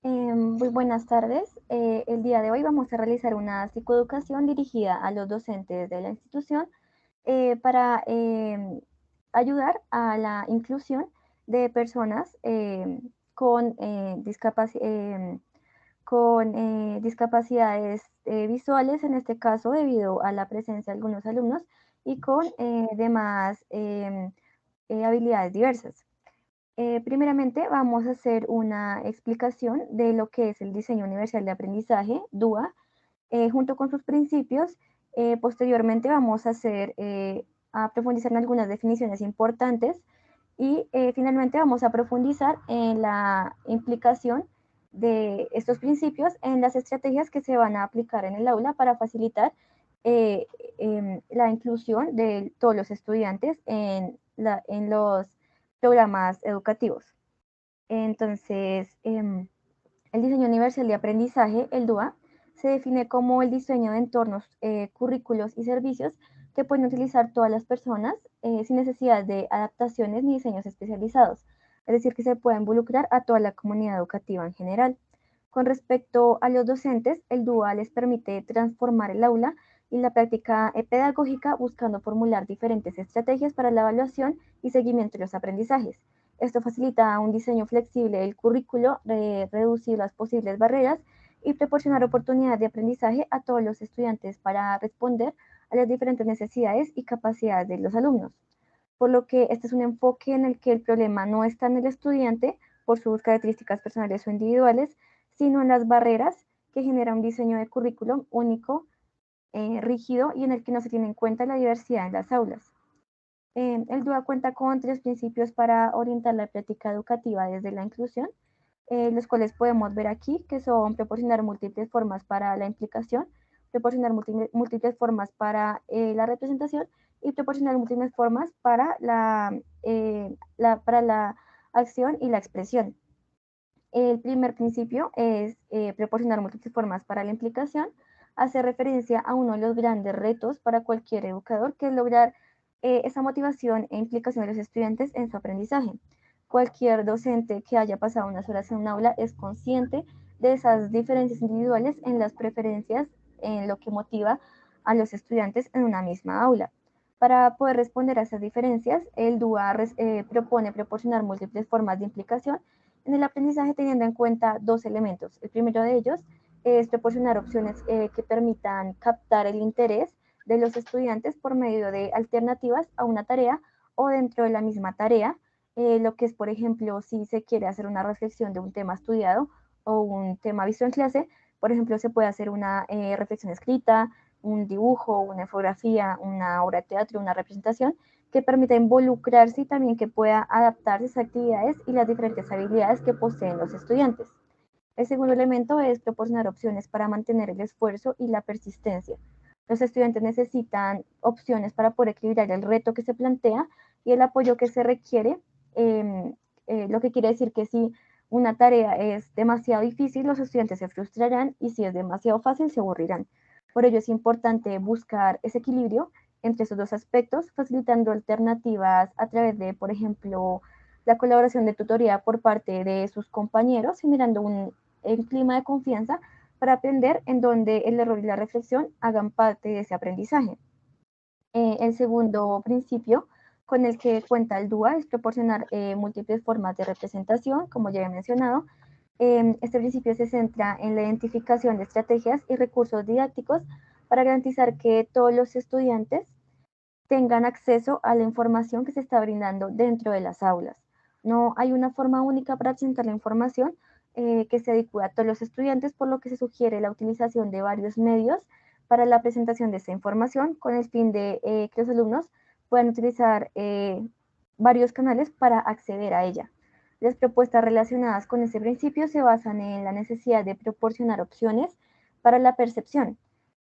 Muy buenas tardes. El día de hoy vamos a realizar una psicoeducación dirigida a los docentes de la institución para ayudar a la inclusión de personas con discapacidades visuales, en este caso debido a la presencia de algunos alumnos y con demás habilidades diversas. Primeramente vamos a hacer una explicación de lo que es el diseño universal de aprendizaje, DUA, junto con sus principios. Posteriormente vamos a profundizar en algunas definiciones importantes y finalmente vamos a profundizar en la implicación de estos principios en las estrategias que se van a aplicar en el aula para facilitar eh, la inclusión de todos los estudiantes en los programas educativos. Entonces, el diseño universal de aprendizaje, el DUA, se define como el diseño de entornos, currículos y servicios que pueden utilizar todas las personas sin necesidad de adaptaciones ni diseños especializados. Es decir, que se puede involucrar a toda la comunidad educativa en general. Con respecto a los docentes, el DUA les permite transformar el aula y la práctica pedagógica buscando formular diferentes estrategias para la evaluación y seguimiento de los aprendizajes. Esto facilita un diseño flexible del currículo, reducir las posibles barreras y proporcionar oportunidades de aprendizaje a todos los estudiantes para responder a las diferentes necesidades y capacidades de los alumnos. Por lo que este es un enfoque en el que el problema no está en el estudiante por sus características personales o individuales, sino en las barreras que genera un diseño de currículum único, rígido y en el que no se tiene en cuenta la diversidad en las aulas. El DUA cuenta con 3 principios para orientar la práctica educativa desde la inclusión, los cuales podemos ver aquí, que son proporcionar múltiples formas para la implicación, proporcionar múltiples formas para la representación y proporcionar múltiples formas para para la acción y la expresión. El primer principio es proporcionar múltiples formas para la implicación, hace referencia a uno de los grandes retos para cualquier educador, que es lograr esa motivación e implicación de los estudiantes en su aprendizaje. Cualquier docente que haya pasado unas horas en un aula es consciente de esas diferencias individuales en las preferencias, en lo que motiva a los estudiantes en una misma aula. Para poder responder a esas diferencias, el DUA propone proporcionar múltiples formas de implicación en el aprendizaje teniendo en cuenta 2 elementos. El primero de ellos es proporcionar opciones que permitan captar el interés de los estudiantes por medio de alternativas a una tarea o dentro de la misma tarea, lo que es, por ejemplo, si se quiere hacer una reflexión de un tema estudiado o un tema visto en clase, por ejemplo, se puede hacer una reflexión escrita, un dibujo, una infografía, una obra de teatro, una representación, que permita involucrarse y también que pueda adaptarse a esas actividades y las diferentes habilidades que poseen los estudiantes. El segundo elemento es proporcionar opciones para mantener el esfuerzo y la persistencia. Los estudiantes necesitan opciones para poder equilibrar el reto que se plantea y el apoyo que se requiere, lo que quiere decir que si una tarea es demasiado difícil, los estudiantes se frustrarán y si es demasiado fácil, se aburrirán. Por ello es importante buscar ese equilibrio entre esos dos aspectos, facilitando alternativas a través de, por ejemplo, la colaboración de tutoría por parte de sus compañeros, generando un clima de confianza para aprender en donde el error y la reflexión hagan parte de ese aprendizaje. El segundo principio con el que cuenta el DUA es proporcionar múltiples formas de representación, como ya he mencionado. Este principio se centra en la identificación de estrategias y recursos didácticos para garantizar que todos los estudiantes tengan acceso a la información que se está brindando dentro de las aulas. No hay una forma única para presentar la información que se adecue a todos los estudiantes, por lo que se sugiere la utilización de varios medios para la presentación de esta información con el fin de que los alumnos puedan utilizar varios canales para acceder a ella. Las propuestas relacionadas con este principio se basan en la necesidad de proporcionar opciones para la percepción.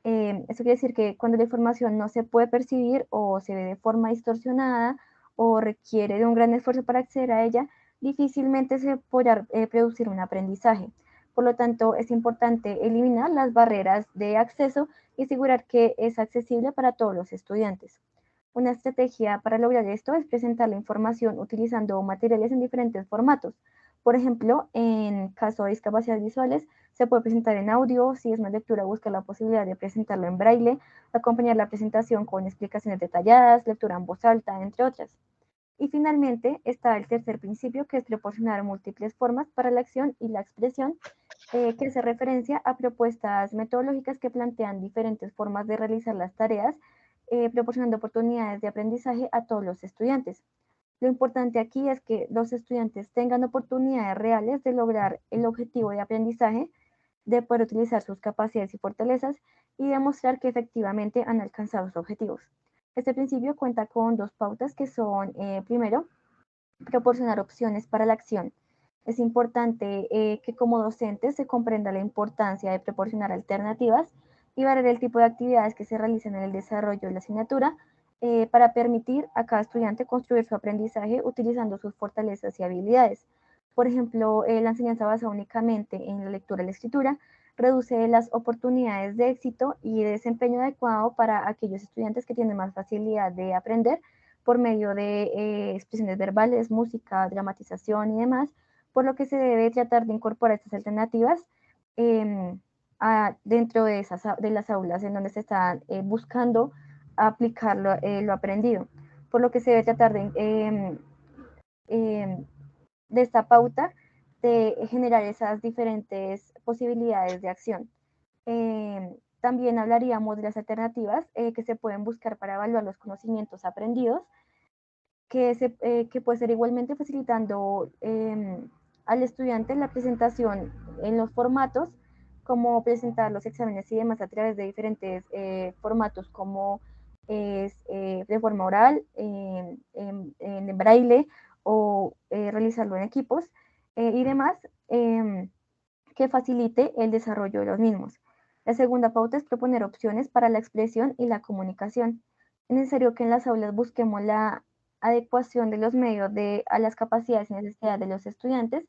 Eso quiere decir que cuando la información no se puede percibir o se ve de forma distorsionada o requiere de un gran esfuerzo para acceder a ella, difícilmente se podrá producir un aprendizaje. Por lo tanto, es importante eliminar las barreras de acceso y asegurar que es accesible para todos los estudiantes. Una estrategia para lograr esto es presentar la información utilizando materiales en diferentes formatos. Por ejemplo, en caso de discapacidades visuales, se puede presentar en audio, si es una lectura, busca la posibilidad de presentarlo en braille, acompañar la presentación con explicaciones detalladas, lectura en voz alta, entre otras. Y finalmente está el tercer principio, que es proporcionar múltiples formas para la acción y la expresión, que hace referencia a propuestas metodológicas que plantean diferentes formas de realizar las tareas, proporcionando oportunidades de aprendizaje a todos los estudiantes. Lo importante aquí es que los estudiantes tengan oportunidades reales de lograr el objetivo de aprendizaje, de poder utilizar sus capacidades y fortalezas y demostrar que efectivamente han alcanzado sus objetivos. Este principio cuenta con dos pautas que son, primero, proporcionar opciones para la acción. Es importante que como docentes se comprenda la importancia de proporcionar alternativas y variar el tipo de actividades que se realizan en el desarrollo de la asignatura, para permitir a cada estudiante construir su aprendizaje utilizando sus fortalezas y habilidades. Por ejemplo, la enseñanza basada únicamente en la lectura y la escritura reduce las oportunidades de éxito y de desempeño adecuado para aquellos estudiantes que tienen más facilidad de aprender por medio de expresiones verbales, música, dramatización y demás, por lo que se debe tratar de incorporar estas alternativas dentro de las aulas en donde se está buscando aplicar lo aprendido, por lo que se debe tratar de esta pauta de generar esas diferentes posibilidades de acción. También hablaríamos de las alternativas que se pueden buscar para evaluar los conocimientos aprendidos, que puede ser igualmente facilitando al estudiante la presentación en los formatos, como presentar los exámenes y demás a través de diferentes formatos, como es de forma oral, en braille o realizarlo en equipos y demás, que facilite el desarrollo de los mismos. La segunda pauta es proponer opciones para la expresión y la comunicación. Es necesario que en las aulas busquemos la adecuación de los medios a las capacidades y necesidades de los estudiantes,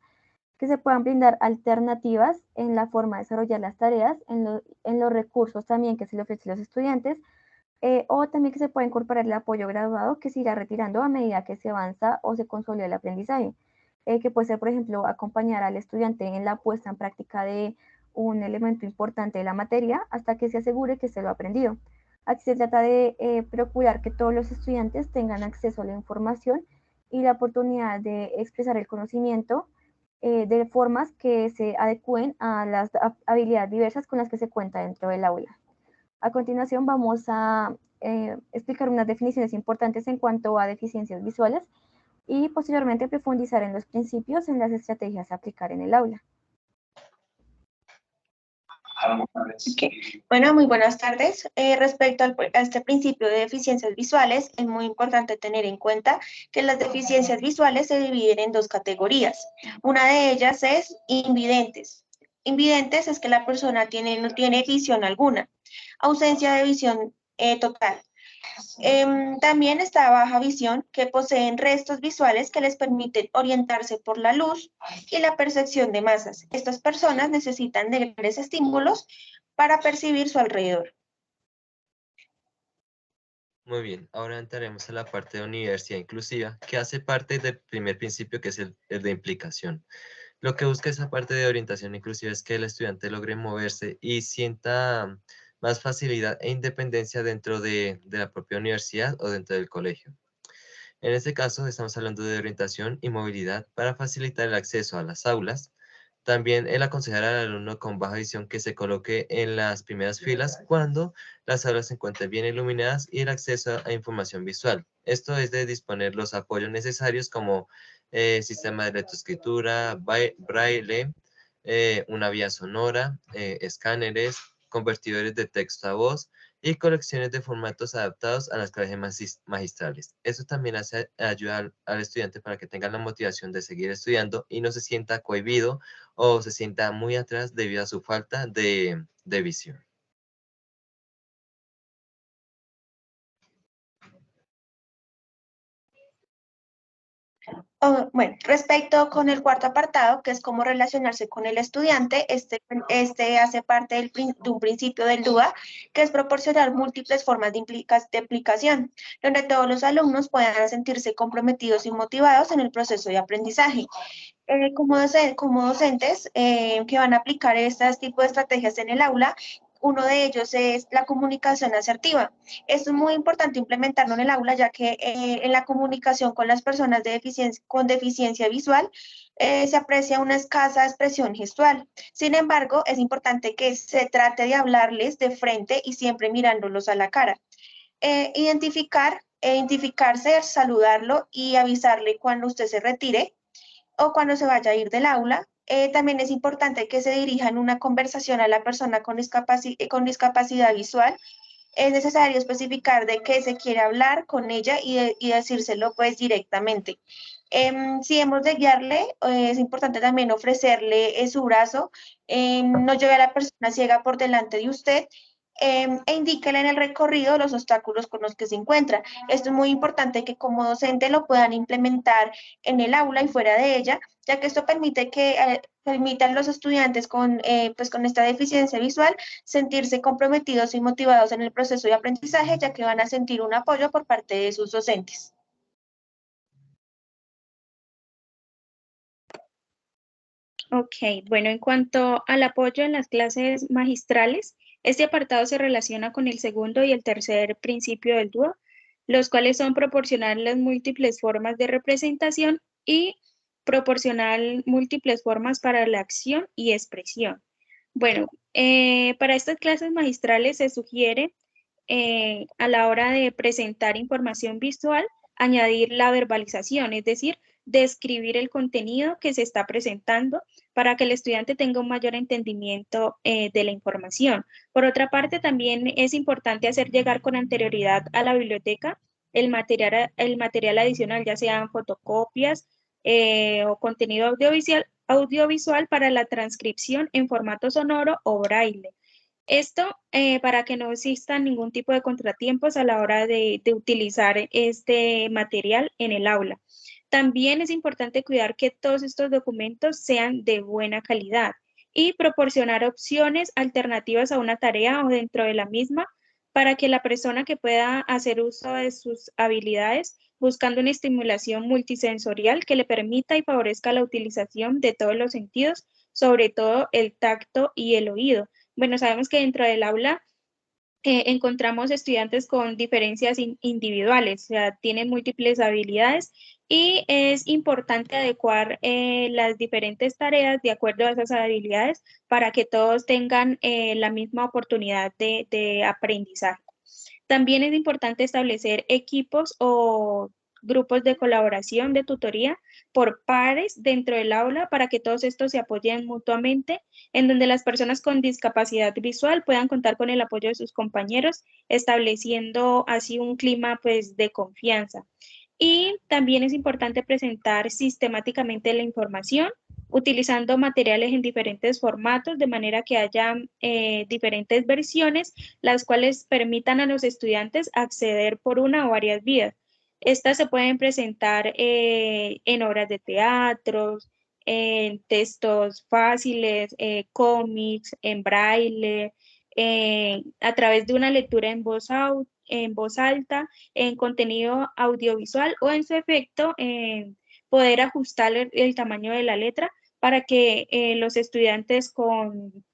que se puedan brindar alternativas en la forma de desarrollar las tareas, en los recursos también que se le ofrecen a los estudiantes, o también que se pueda incorporar el apoyo graduado que se irá retirando a medida que se avanza o se consolida el aprendizaje, que puede ser, por ejemplo, acompañar al estudiante en la puesta en práctica de un elemento importante de la materia hasta que se asegure que se lo ha aprendido. Aquí se trata de procurar que todos los estudiantes tengan acceso a la información y la oportunidad de expresar el conocimiento de formas que se adecúen a las habilidades diversas con las que se cuenta dentro del aula. A continuación vamos a explicar unas definiciones importantes en cuanto a deficiencias visuales y posteriormente profundizar en los principios en las estrategias a aplicar en el aula. Okay. Bueno, muy buenas tardes. Respecto a este principio de deficiencias visuales, es muy importante tener en cuenta que las deficiencias visuales se dividen en dos categorías. Una de ellas es invidentes. Invidentes es que la persona no tiene visión alguna, ausencia de visión total. También está baja visión, que poseen restos visuales que les permiten orientarse por la luz y la percepción de masas. Estas personas necesitan de grandes estímulos para percibir su alrededor. Muy bien, ahora entraremos a la parte de universidad inclusiva, que hace parte del primer principio, que es el de implicación. Lo que busca esa parte de orientación inclusiva es que el estudiante logre moverse y sienta más facilidad e independencia dentro de la propia universidad o dentro del colegio. En este caso, estamos hablando de orientación y movilidad para facilitar el acceso a las aulas. También el aconsejar al alumno con baja visión que se coloque en las primeras filas cuando las aulas se encuentren bien iluminadas y el acceso a información visual. Esto es de disponer los apoyos necesarios como sistema de lectoescritura, braille, una vía sonora, escáneres, convertidores de texto a voz y colecciones de formatos adaptados a las clases magistrales. Eso también ayuda al estudiante para que tenga la motivación de seguir estudiando y no se sienta cohibido o se sienta muy atrás debido a su falta de visión. Bueno, respecto con el cuarto apartado, que es cómo relacionarse con el estudiante, este hace parte de un principio del DUA, que es proporcionar múltiples formas de aplicación, donde todos los alumnos puedan sentirse comprometidos y motivados en el proceso de aprendizaje. Como docentes que van a aplicar este tipo de estrategias en el aula, uno de ellos es la comunicación asertiva. Esto es muy importante implementarlo en el aula, ya que en la comunicación con las personas con deficiencia visual se aprecia una escasa expresión gestual. Sin embargo, es importante que se trate de hablarles de frente y siempre mirándolos a la cara. Identificarse, saludarlo y avisarle cuando usted se retire o cuando se vaya a ir del aula. También es importante que se dirijan una conversación a la persona con discapacidad visual. Es necesario especificar de qué se quiere hablar con ella y decírselo pues directamente. Si hemos de guiarle, es importante también ofrecerle su brazo, no lleve a la persona ciega por delante de usted, e indíquele en el recorrido los obstáculos con los que se encuentra. Esto es muy importante que como docente lo puedan implementar en el aula y fuera de ella, ya que esto permitan a los estudiantes pues con esta deficiencia visual sentirse comprometidos y motivados en el proceso de aprendizaje, ya que van a sentir un apoyo por parte de sus docentes. Ok, bueno, en cuanto al apoyo en las clases magistrales, este apartado se relaciona con el segundo y el tercer principio del DUA, los cuales son proporcionar las múltiples formas de representación y proporcionar múltiples formas para la acción y expresión. Bueno, para estas clases magistrales se sugiere a la hora de presentar información visual, añadir la verbalización, es decir, describir el contenido que se está presentando para que el estudiante tenga un mayor entendimiento de la información. Por otra parte, también es importante hacer llegar con anterioridad a la biblioteca el material adicional, ya sean fotocopias o contenido audiovisual para la transcripción en formato sonoro o braille. Esto para que no existan ningún tipo de contratiempos a la hora de utilizar este material en el aula. También es importante cuidar que todos estos documentos sean de buena calidad y proporcionar opciones alternativas a una tarea o dentro de la misma para que la persona que pueda hacer uso de sus habilidades buscando una estimulación multisensorial que le permita y favorezca la utilización de todos los sentidos, sobre todo el tacto y el oído. Bueno, sabemos que dentro del aula encontramos estudiantes con diferencias individuales, o sea, tienen múltiples habilidades y es importante adecuar las diferentes tareas de acuerdo a esas habilidades para que todos tengan la misma oportunidad de aprendizaje. También es importante establecer equipos o grupos de colaboración, de tutoría por pares dentro del aula para que todos estos se apoyen mutuamente, en donde las personas con discapacidad visual puedan contar con el apoyo de sus compañeros, estableciendo así un clima pues de confianza. Y también es importante presentar sistemáticamente la información utilizando materiales en diferentes formatos, de manera que haya diferentes versiones, las cuales permitan a los estudiantes acceder por una o varias vías. Estas se pueden presentar en obras de teatro, en textos fáciles, cómics, en braille, a través de una lectura en voz alta, en contenido audiovisual o en su efecto, poder ajustar el tamaño de la letra para que los estudiantes con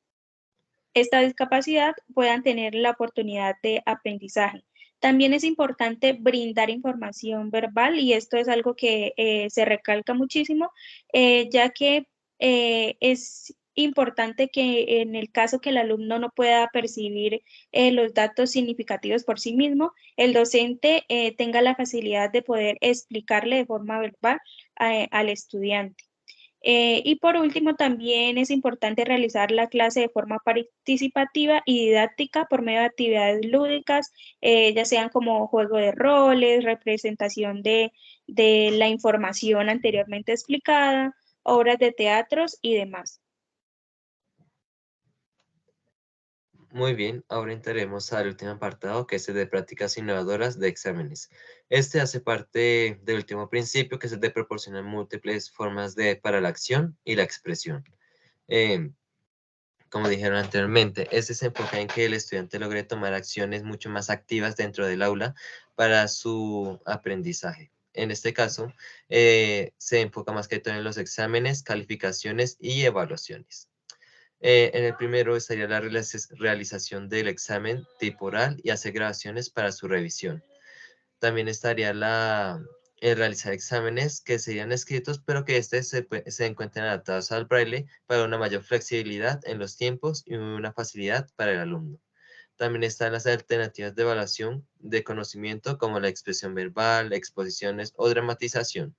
esta discapacidad puedan tener la oportunidad de aprendizaje. También es importante brindar información verbal y esto es algo que se recalca muchísimo, ya que es importante que en el caso que el alumno no pueda percibir los datos significativos por sí mismo, el docente tenga la facilidad de poder explicarle de forma verbal al estudiante. Y por último, también es importante realizar la clase de forma participativa y didáctica por medio de actividades lúdicas, ya sean como juego de roles, representación de la información anteriormente explicada, obras de teatros y demás. Muy bien, ahora entraremos al último apartado, que es el de prácticas innovadoras de exámenes. Este hace parte del último principio, que es el de proporcionar múltiples formas para la acción y la expresión. Em, Como dijeron anteriormente, este se enfoca en que el estudiante logre tomar acciones mucho más activas dentro del aula para su aprendizaje. En este caso, se enfoca más que todo en los exámenes, calificaciones y evaluaciones. En el primero estaría la realización del examen tipo oral y hacer grabaciones para su revisión. También estaría el realizar exámenes que serían escritos, pero que se encuentren adaptados al braille para una mayor flexibilidad en los tiempos y una facilidad para el alumno. También están las alternativas de evaluación de conocimiento como la expresión verbal, exposiciones o dramatización.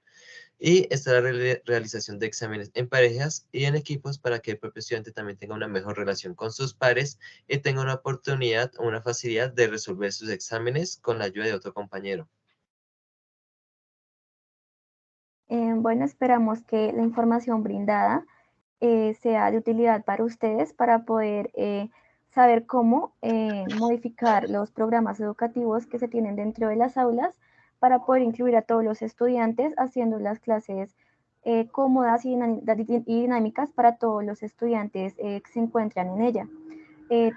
Y está la realización de exámenes en parejas y en equipos para que el propio estudiante también tenga una mejor relación con sus pares y tenga una oportunidad o una facilidad de resolver sus exámenes con la ayuda de otro compañero. Bueno, esperamos que la información brindada sea de utilidad para ustedes para poder saber cómo modificar los programas educativos que se tienen dentro de las aulas para poder incluir a todos los estudiantes haciendo las clases cómodas y dinámicas para todos los estudiantes que se encuentran en ella.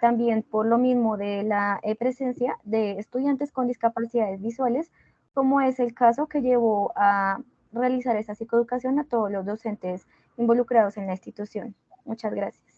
También por lo mismo de la presencia de estudiantes con discapacidades visuales, como es el caso que llevó a realizar esta psicoeducación a todos los docentes involucrados en la institución. Muchas gracias.